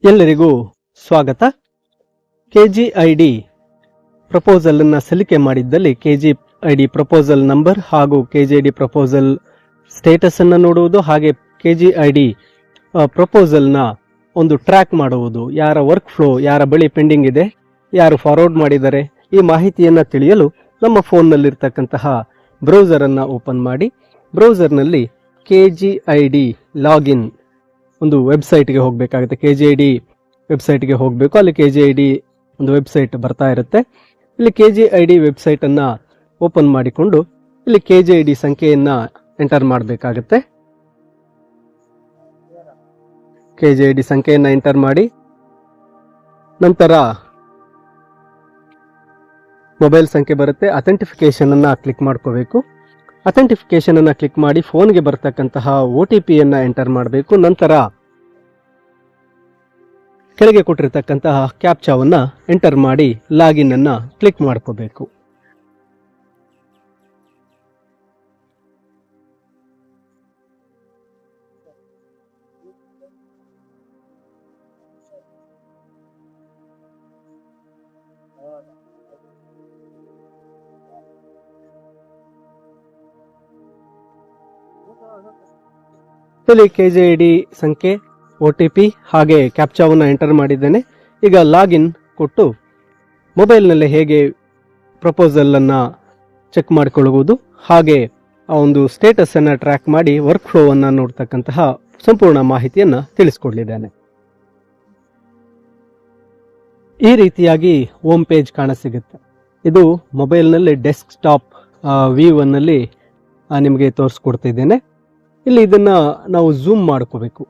ಎಲ್ಲರಿಗೂ ಸ್ವಾಗತ. KGID proposal ಅನ್ನ ಸಲ್ಲಿಕೆ ಮಾಡಿದ್ದಲ್ಲಿ ಕೆಜಿಐಡಿ ಪ್ರಪೋಸಲ್ ನಂಬರ್ ಹಾಗೂ ಕೆಜಿಐಡಿ ಪ್ರಪೋಸಲ್ ಸ್ಟೇಟಸ್ ಅನ್ನ ನೋಡುವುದು, ಹಾಗೆ ಕೆಜಿಐಡಿ ಪ್ರಪೋಸಲ್ ನ ಒಂದು ಟ್ರ್ಯಾಕ್ ಮಾಡುವುದು, ಯಾರ ವರ್ಕ್ ಫ್ಲೋ, ಯಾರ ಬಳಿ ಪೆಂಡಿಂಗ್ ಇದೆ, ಯಾರು ಫಾರ್ವರ್ಡ್ ಮಾಡಿದ್ದಾರೆ, ಈ ಮಾಹಿತಿಯನ್ನ ತಿಳಿಯಲು ನಮ್ಮ ಫೋನ್ನಲ್ಲಿರ್ತಕ್ಕಂತಹ ಬ್ರೌಸರ್ ಅನ್ನ ಓಪನ್ ಮಾಡಿ ಬ್ರೌಸರ್ ನಲ್ಲಿ ಕೆಜಿಐಡಿ ಲಾಗಿನ್ ಒಂದು ವೆಬ್ಸೈಟ್ಗೆ ಹೋಗಬೇಕಾಗುತ್ತೆ. ಕೆಜಿಐಡಿ ವೆಬ್ಸೈಟ್ಗೆ ಹೋಗಬೇಕು. ಅಲ್ಲಿ ಕೆಜಿಐಡಿ ಒಂದು ವೆಬ್ಸೈಟ್ ಬರ್ತಾ ಇರುತ್ತೆ. ಇಲ್ಲಿ ಕೆಜಿಐಡಿ ವೆಬ್ಸೈಟ್ ಅನ್ನ ಓಪನ್ ಮಾಡಿಕೊಂಡು ಇಲ್ಲಿ ಕೆಜಿಐಡಿ ಸಂಖ್ಯೆಯನ್ನ ಎಂಟರ್ ಮಾಡಬೇಕಾಗುತ್ತೆ. ಕೆಜಿಐಡಿ ಸಂಖ್ಯೆಯನ್ನ ಎಂಟರ್ ಮಾಡಿ ನಂತರ ಮೊಬೈಲ್ ಸಂಖ್ಯೆ ಬರುತ್ತೆ. ಅಥೆಂಟಿಫಿಕೇಶನ್ ಅನ್ನ ಕ್ಲಿಕ್ ಮಾಡ್ಕೋಬೇಕು. ಅಥೆಂಟಿಫಿಕೇಶನ್ ಅನ್ನ ಕ್ಲಿಕ್ ಮಾಡಿ ಫೋನ್ಗೆ ಬರ್ತಕ್ಕಂತಹ OTP ಅನ್ನ ಎಂಟರ್ ಮಾಡಬೇಕು. ನಂತರ ಕೆಳಗೆ ಕೊಟ್ಟಿರತಕ್ಕಂತಹ ಕ್ಯಾಪ್ಚಾವನ್ನ ಎಂಟರ್ ಮಾಡಿ ಲಾಗಿನ್ ಅನ್ನ ಕ್ಲಿಕ್ ಮಾಡ್ಕೋಬೇಕು. ಇಲ್ಲಿ ಕೆಜಿಐಡಿ ಸಂಖ್ಯೆ, OTP ಹಾಗೆ ಕ್ಯಾಪ್ಚಾವನ್ನು ಎಂಟರ್ ಮಾಡಿದ್ದೇನೆ. ಈಗ ಲಾಗಿನ್ ಕೊಟ್ಟು ಮೊಬೈಲ್ನಲ್ಲಿ ಹೇಗೆ ಪ್ರಪೋಸಲ್ ಅನ್ನ ಚೆಕ್ ಮಾಡಿಕೊಳ್ಳುವುದು ಹಾಗೆ ಆ ಒಂದು ಸ್ಟೇಟಸ್ ಅನ್ನ ಟ್ರ್ಯಾಕ್ ಮಾಡಿ ವರ್ಕ್ ಫ್ಲೋ ಅನ್ನ ನೋಡ್ತಕ್ಕಂತಹ ಸಂಪೂರ್ಣ ಮಾಹಿತಿಯನ್ನ ತಿಳಿಸ್ಕೊಡ್ಲಿದ್ದೇನೆ. ಈ ರೀತಿಯಾಗಿ ಹೋಮ್ ಪೇಜ್ ಕಾಣಸಿಗುತ್ತೆ. ಇದು ಮೊಬೈಲ್ನಲ್ಲಿ ಡೆಸ್ಕ್ಟಾಪ್ ವ್ಯೂ ಅನ್ನಲ್ಲಿ ನಿಮಗೆ ತೋರಿಸ್ಕೊಡ್ತಿದ್ದೇನೆ. ಇಲ್ಲಿ ಇದನ್ನ ನಾವು ಝೂಮ್ ಮಾಡ್ಕೋಬೇಕು.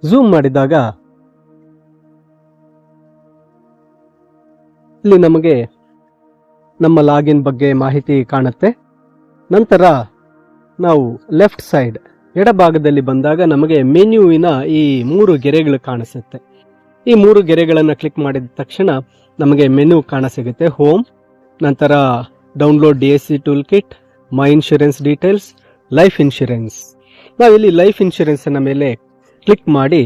ಝೂಮ್ ಮಾಡಿದಾಗ ಇಲ್ಲಿ ನಮಗೆ ನಮ್ಮ ಲಾಗಿನ್ ಬಗ್ಗೆ ಮಾಹಿತಿ ಕಾಣುತ್ತೆ. ನಂತರ ನಾವು ಲೆಫ್ಟ್ ಸೈಡ್ ಎಡಭಾಗದಲ್ಲಿ ಬಂದಾಗ ನಮಗೆ ಮೆನ್ಯೂವಿನ ಈ 3 ಗೆರೆಗಳು ಕಾಣಿಸುತ್ತೆ. ಈ 3 ಗೆರೆಗಳನ್ನು ಕ್ಲಿಕ್ ಮಾಡಿದ ತಕ್ಷಣ ನಮಗೆ ಮೆನು ಕಾಣಸಿಗುತ್ತೆ. ಹೋಮ್, ನಂತರ ಡೌನ್ಲೋಡ್ DSC ಟೂಲ್ ಕಿಟ್, ಮೈ ಇನ್ಶೂರೆನ್ಸ್ ಡೀಟೇಲ್ಸ್, ಲೈಫ್ ಇನ್ಶೂರೆನ್ಸ್. ನಾವಿಲ್ಲಿ ಲೈಫ್ ಇನ್ಶೂರೆನ್ಸ್ ನ ಮೇಲೆ ಕ್ಲಿಕ್ ಮಾಡಿ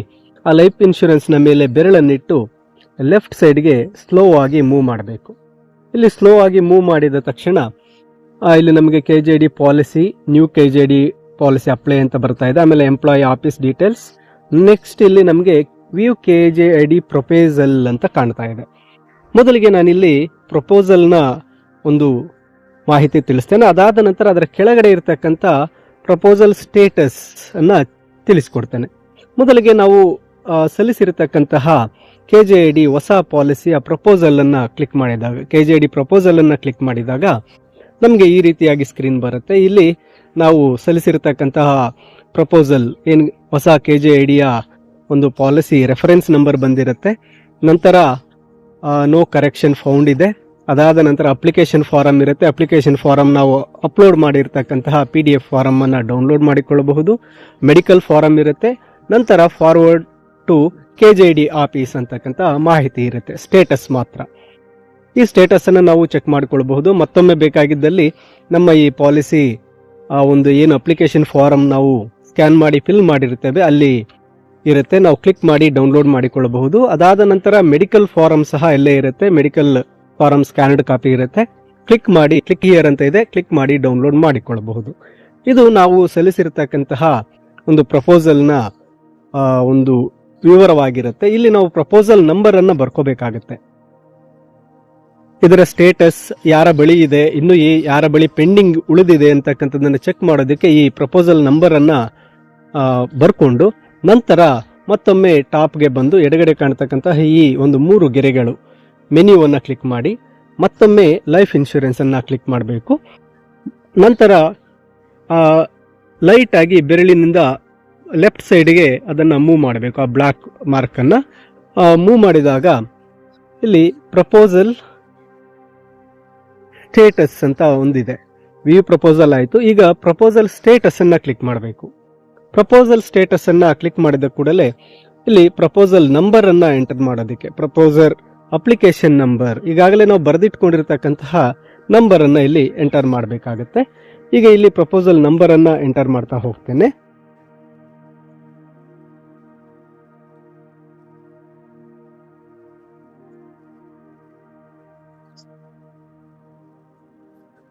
ಆ ಲೈಫ್ ಇನ್ಶೂರೆನ್ಸ್ ನ ಮೇಲೆ ಬೆರಳನ್ನಿಟ್ಟು ಲೆಫ್ಟ್ ಸೈಡ್ಗೆ ಸ್ಲೋ ಆಗಿ ಮೂವ್ ಮಾಡಬೇಕು. ಇಲ್ಲಿ ಸ್ಲೋ ಆಗಿ ಮೂವ್ ಮಾಡಿದ ತಕ್ಷಣ ಇಲ್ಲಿ ನಮಗೆ KGID policy, new KGID policy apply ಅಂತ ಬರ್ತಾ ಇದೆ. ಆಮೇಲೆ ಎಂಪ್ಲಾಯಿ ಆಫೀಸ್ ಡೀಟೇಲ್ಸ್. ನೆಕ್ಸ್ಟ್ ಇಲ್ಲಿ ನಮಗೆ ವ್ಯೂ ಕೆಜಿಐಡಿ ಪ್ರಪೋಸಲ್ ಅಂತ ಕಾಣ್ತಾ ಇದೆ. ಮೊದಲಿಗೆ ನಾನಿಲ್ಲಿ ಪ್ರಪೋಸಲ್ ನ ಒಂದು ಮಾಹಿತಿ ತಿಳಿಸ್ತೇನೆ. ಅದಾದ ನಂತರ ಅದರ ಕೆಳಗಡೆ ಇರತಕ್ಕಂತ ಪ್ರಪೋಸಲ್ ಸ್ಟೇಟಸ್ ಅನ್ನ ತಿಳಿಸ್ಕೊಡ್ತೇನೆ. ಮೊದಲಿಗೆ ನಾವು ಸಲ್ಲಿಸಿರತಕ್ಕಂತಹ ಕೆಜಿಐಡಿ ಹೊಸ ಪಾಲಿಸಿಯ ಪ್ರಪೋಸಲ್ ಅನ್ನ ಕ್ಲಿಕ್ ಮಾಡಿದಾಗ, ಕೆಜಿಐಡಿ ಪ್ರಪೋಸಲ್ ಅನ್ನ ಕ್ಲಿಕ್ ಮಾಡಿದಾಗ ನಮಗೆ ಈ ರೀತಿಯಾಗಿ ಸ್ಕ್ರೀನ್ ಬರುತ್ತೆ. ಇಲ್ಲಿ ನಾವು ಸಲ್ಲಿಸಿರತಕ್ಕಂತಹ ಪ್ರಪೋಸಲ್ ಏನು ಹೊಸ ಕೆಜಿಐಡಿಯ ಒಂದು ಪಾಲಿಸಿ ರೆಫರೆನ್ಸ್ ನಂಬರ್ ಬಂದಿರುತ್ತೆ. ನಂತರ ನೋ ಕರೆಕ್ಷನ್ ಫೌಂಡ್ ಇದೆ. ಅದಾದ ನಂತರ ಅಪ್ಲಿಕೇಶನ್ ಫಾರಂ ಇರುತ್ತೆ. ಅಪ್ಲಿಕೇಶನ್ ಫಾರಂ ನಾವು ಅಪ್ಲೋಡ್ ಮಾಡಿರ್ತಕ್ಕಂತಹ PDF ಫಾರಂ ಅನ್ನ ಡೌನ್ಲೋಡ್ ಮಾಡಿಕೊಳ್ಳಬಹುದು. ಮೆಡಿಕಲ್ ಫಾರಂ ಇರುತ್ತೆ. ನಂತರ ಫಾರ್ವರ್ಡ್ ಟು ಕೆಜಿಐಡಿ ಆಫೀಸ್ ಅಂತಕ್ಕಂಥ ಮಾಹಿತಿ ಇರುತ್ತೆ. ಸ್ಟೇಟಸ್ ಮಾತ್ರ. ಈ ಸ್ಟೇಟಸ್ ಅನ್ನು ನಾವು ಚೆಕ್ ಮಾಡಿಕೊಳ್ಳಬಹುದು. ಮತ್ತೊಮ್ಮೆ ಬೇಕಾಗಿದ್ದಲ್ಲಿ ನಮ್ಮ ಈ ಪಾಲಿಸಿ ಒಂದು ಏನು ಅಪ್ಲಿಕೇಶನ್ ಫಾರಂ ನಾವು ಸ್ಕ್ಯಾನ್ ಮಾಡಿ ಫಿಲ್ ಮಾಡಿರ್ತೇವೆ ಅಲ್ಲಿ ಇರುತ್ತೆ. ನಾವು ಕ್ಲಿಕ್ ಮಾಡಿ ಡೌನ್ಲೋಡ್ ಮಾಡಿಕೊಳ್ಳಬಹುದು. ಅದಾದ ನಂತರ ಮೆಡಿಕಲ್ ಫಾರಂ ಸಹ ಎಲ್ಲೇ ಇರುತ್ತೆ. ಮೆಡಿಕಲ್ ಫಾರಂ ಸ್ಕ್ಯಾನ್ಡ್ ಕಾಪಿ ಇರುತ್ತೆ. ಕ್ಲಿಕ್ ಮಾಡಿ, ಕ್ಲಿಕ್ ಹಿಯರ್ ಅಂತ ಇದೆ, ಕ್ಲಿಕ್ ಮಾಡಿ ಡೌನ್ಲೋಡ್ ಮಾಡಿಕೊಳ್ಳಬಹುದು. ಇದು ನಾವು ಸಲ್ಲಿಸಿರತಕ್ಕಂತಹ ಒಂದು ಪ್ರಪೋಸಲ್ ನ ಒಂದು ವಿವರವಾಗಿರುತ್ತೆ. ಇಲ್ಲಿ ನಾವು ಪ್ರಪೋಸಲ್ ನಂಬರ್ ಅನ್ನ ಬರ್ಕೋಬೇಕಾಗುತ್ತೆ. ಇದರ ಸ್ಟೇಟಸ್ ಯಾರ ಬಳಿ ಇದೆ, ಇನ್ನು ಯಾರ ಬಳಿ ಪೆಂಡಿಂಗ್ ಉಳಿದಿದೆ ಅಂತಕ್ಕಂಥದ್ದನ್ನು ಚೆಕ್ ಮಾಡೋದಕ್ಕೆ ಈ ಪ್ರಪೋಸಲ್ ನಂಬರ್ ಅನ್ನ ಬರ್ಕೊಂಡು ನಂತರ ಮತ್ತೊಮ್ಮೆ ಟಾಪ್ಗೆ ಬಂದು ಎಡಗಡೆ ಕಾಣತಕ್ಕಂತಹ ಈ ಒಂದು 3 ಗೆರೆಗಳು ಮೆನ್ಯೂವನ್ನು ಕ್ಲಿಕ್ ಮಾಡಿ ಮತ್ತೊಮ್ಮೆ ಲೈಫ್ ಇನ್ಶೂರೆನ್ಸ್ ಅನ್ನ ಕ್ಲಿಕ್ ಮಾಡಬೇಕು. ನಂತರ ಲೈಟ್ ಆಗಿ ಬೆರಳಿನಿಂದ ಲೆಫ್ಟ್ ಸೈಡ್ಗೆ ಅದನ್ನು ಮೂವ್ ಮಾಡಬೇಕು. ಆ ಬ್ಲಾಕ್ ಮಾರ್ಕ್ ಅನ್ನ ಮೂವ್ ಮಾಡಿದಾಗ ಇಲ್ಲಿ ಪ್ರಪೋಸಲ್ ಸ್ಟೇಟಸ್ ಅಂತ ಒಂದಿದೆ. ವ್ಯೂ ಪ್ರಪೋಸಲ್ ಆಯಿತು. ಈಗ ಪ್ರಪೋಸಲ್ ಸ್ಟೇಟಸ್ ಅನ್ನ ಕ್ಲಿಕ್ ಮಾಡಬೇಕು. ಪ್ರಪೋಸಲ್ ಸ್ಟೇಟಸ್ ಅನ್ನ ಕ್ಲಿಕ್ ಮಾಡಿದ ಕೂಡಲೇ ಇಲ್ಲಿ ಪ್ರಪೋಸಲ್ ನಂಬರ್ ಅನ್ನ ಎಂಟರ್ ಮಾಡೋದಕ್ಕೆ ಪ್ರಪೋಸರ್ ಅಪ್ಲಿಕೇಶನ್ ನಂಬರ್, ಈಗಾಗಲೇ ನಾವು ಬರೆದಿಟ್ಕೊಂಡಿರ್ತಕ್ಕಂತಹ ನಂಬರ್ ಅನ್ನ ಇಲ್ಲಿ ಎಂಟರ್ ಮಾಡಬೇಕಾಗುತ್ತೆ. ಈಗ ಇಲ್ಲಿ ಪ್ರಪೋಸಲ್ ನಂಬರ್ ಅನ್ನ ಎಂಟರ್ ಮಾಡ್ತಾ ಹೋಗ್ತೇನೆ.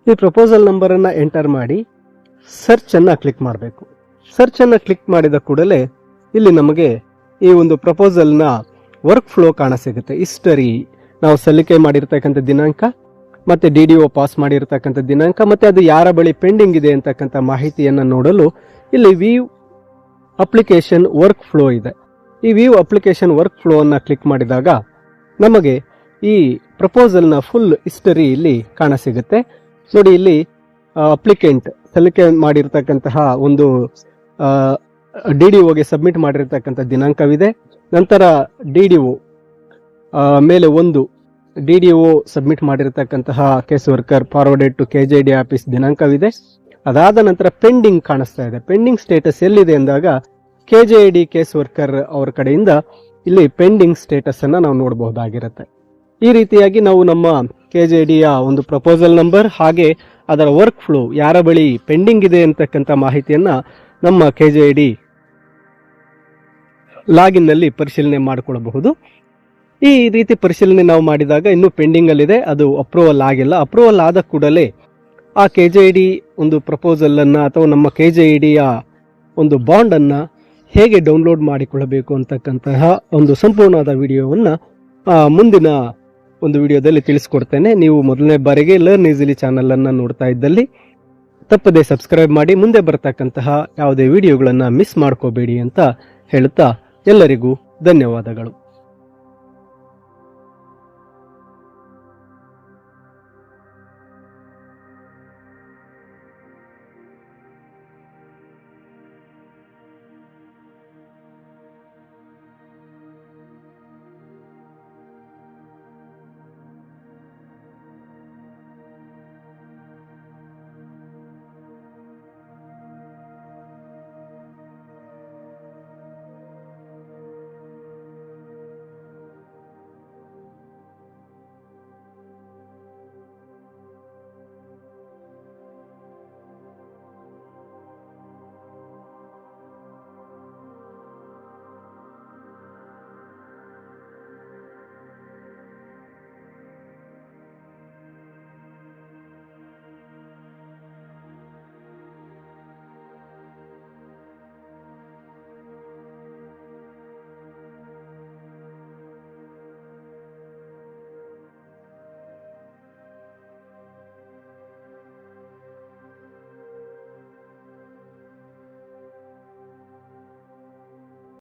ಈ ಪ್ರಪೋಸಲ್ ನಂಬರನ್ನು ಎಂಟರ್ ಮಾಡಿ ಸರ್ಚನ್ನು ಕ್ಲಿಕ್ ಮಾಡಬೇಕು. ಸರ್ಚನ್ನು ಕ್ಲಿಕ್ ಮಾಡಿದ ಕೂಡಲೇ ಇಲ್ಲಿ ನಮಗೆ ಈ ಒಂದು ಪ್ರಪೋಸಲ್ನ ವರ್ಕ್ ಫ್ಲೋ ಕಾಣಸಿಗುತ್ತೆ. ಹಿಸ್ಟರಿ, ನಾವು ಸಲ್ಲಿಕೆ ಮಾಡಿರ್ತಕ್ಕಂಥ ದಿನಾಂಕ, ಮತ್ತೆ DDO ಪಾಸ್ ಮಾಡಿರ್ತಕ್ಕಂಥ ದಿನಾಂಕ, ಮತ್ತೆ ಅದು ಯಾರ ಬಳಿ ಪೆಂಡಿಂಗ್ ಇದೆ ಅಂತಕ್ಕಂಥ ಮಾಹಿತಿಯನ್ನು ನೋಡಲು ಇಲ್ಲಿ ವ್ಯೂ ಅಪ್ಲಿಕೇಶನ್ ವರ್ಕ್ ಫ್ಲೋ ಇದೆ. ಈ ವ್ಯೂ ಅಪ್ಲಿಕೇಶನ್ ವರ್ಕ್ ಫ್ಲೋ ಅನ್ನು ಕ್ಲಿಕ್ ಮಾಡಿದಾಗ ನಮಗೆ ಈ ಪ್ರಪೋಸಲ್ನ ಫುಲ್ ಹಿಸ್ಟರಿ ಇಲ್ಲಿ ಕಾಣಸಿಗುತ್ತೆ. ನೋಡಿ, ಇಲ್ಲಿ ಅಪ್ಲಿಕೆಂಟ್ ಸಲ್ಲಿಕೆ ಮಾಡಿರ್ತಕ್ಕಂತಹ ಒಂದು DDOಗೆ ಸಬ್ಮಿಟ್ ಮಾಡಿರ್ತಕ್ಕಂಥ ದಿನಾಂಕವಿದೆ. ನಂತರ DDO ಮೇಲೆ ಒಂದು DDO ಸಬ್ಮಿಟ್ ಮಾಡಿರ್ತಕ್ಕಂತಹ case worker forwarded to KJD office ದಿನಾಂಕವಿದೆ. ಅದಾದ ನಂತರ ಪೆಂಡಿಂಗ್ ಕಾಣಿಸ್ತಾ ಇದೆ. ಪೆಂಡಿಂಗ್ ಸ್ಟೇಟಸ್ ಎಲ್ಲಿದೆ ಅಂದಾಗ KJD ಕೇಸ್ ವರ್ಕರ್ ಅವರ ಕಡೆಯಿಂದ ಇಲ್ಲಿ ಪೆಂಡಿಂಗ್ ಸ್ಟೇಟಸ್ ಅನ್ನ ನಾವು ನೋಡಬಹುದಾಗಿರುತ್ತೆ. ಈ ರೀತಿಯಾಗಿ ನಾವು ನಮ್ಮ KJDಯ ಒಂದು ಪ್ರಪೋಸಲ್ ನಂಬರ್ ಹಾಗೆ ಅದರ ವರ್ಕ್ ಫ್ಲೋ, ಯಾರ ಬಳಿ ಪೆಂಡಿಂಗ್ ಇದೆ ಅಂತಕ್ಕಂಥ ಮಾಹಿತಿಯನ್ನ ನಮ್ಮ KJD ಲಾಗಿನ್ ನಲ್ಲಿ ಪರಿಶೀಲನೆ ಮಾಡಿಕೊಳ್ಳಬಹುದು. ಈ ರೀತಿ ಪರಿಶೀಲನೆ ನಾವು ಮಾಡಿದಾಗ ಇನ್ನೂ ಪೆಂಡಿಂಗ್ ಅಲ್ಲಿದೆ, ಅದು ಅಪ್ರೂವಲ್ ಆಗಿಲ್ಲ. ಅಪ್ರೂವಲ್ ಆದ ಕೂಡಲೇ ಆ KJD ಒಂದು ಪ್ರಪೋಸಲ್ ಅನ್ನ ಅಥವಾ ನಮ್ಮ KJDಯ ಒಂದು ಬಾಂಡ್ ಅನ್ನ ಹೇಗೆ ಡೌನ್ಲೋಡ್ ಮಾಡಿಕೊಳ್ಳಬೇಕು ಅಂತಕ್ಕಂತಹ ಒಂದು ಸಂಪೂರ್ಣವಾದ ವಿಡಿಯೋವನ್ನು ಮುಂದಿನ ಒಂದು ವಿಡಿಯೋದಲ್ಲಿ ತಿಳಿಸ್ಕೊಡ್ತೇನೆ. ನೀವು ಮೊದಲನೇ ಬಾರಿಗೆ ಲರ್ನ್ ಈಸಿಲಿ ಚಾನಲ್ ಅನ್ನ ನೋಡ್ತಾ ಇದ್ದಲ್ಲಿ ತಪ್ಪದೆ ಸಬ್ಸ್ಕ್ರೈಬ್ ಮಾಡಿ ಮುಂದೆ ಬರತಕ್ಕಂತಹ ಯಾವುದೇ ವಿಡಿಯೋಗಳನ್ನು ಮಿಸ್ ಮಾಡ್ಕೋಬೇಡಿ ಅಂತ ಹೇಳುತ್ತಾ ಎಲ್ಲರಿಗೂ ಧನ್ಯವಾದಗಳು.